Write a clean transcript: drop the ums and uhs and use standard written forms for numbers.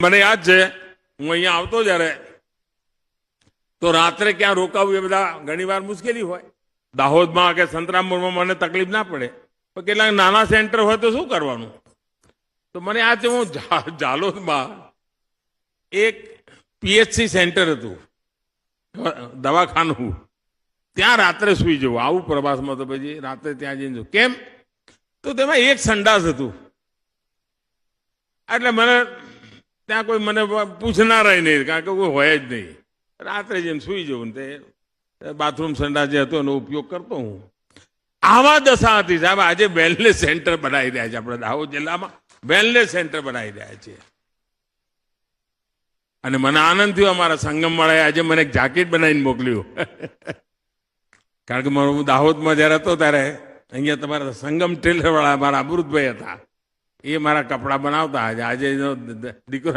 મને યાદ છે હું અહીંયા આવતો જ્યારે તો રાત્રે ક્યાં રોકાવું એ બધા ઘણી વાર મુશ્કેલી હોય. દાહોદમાં કે સંતરામપુરમાં મને તકલીફ ના પડે, પણ કેટલાક નાના સેન્ટર હોય તો શું કરવાનું. તો મને યાદ છે હું ઝાલોદમાં એક પીએચસી સેન્ટર હતું, દવાખાનું, ત્યાં રાત્રે સુઈ જવું. આવું પ્રવાસમાં તો પછી રાત્રે ત્યાં જઈને જવું. કેમ? તો તેમાં એક સંડાસ હતું. એટલે મને ત્યાં કોઈ મને પૂછનાર નહીં, કારણ કે કોઈ હોય જ નહીં. રાત્રે જઈને સુઈ જવું ને તે બાથરૂમ સંડાસ જે હતો એનો ઉપયોગ કરતો હું. આવા દશા હતી સાહેબ. આજે વેલનેસ સેન્ટર બનાવી રહ્યા છે આપણે દાહોદ જિલ્લામાં, વેલનેસ સેન્ટર બનાવી રહ્યા છે. અને મને આનંદ થયો, અમારા સંગમ વાળાએ આજે મને એક જાકેટ બનાવીને મોકલ્યું. કારણ કે હું દાહોદમાં જયારે હતો ત્યારે અહીંયા તમારા સંગમ ટેલર વાળા મારા અમૃતભાઈ હતા, એ મારા કપડા બનાવતા. આજે દીકરો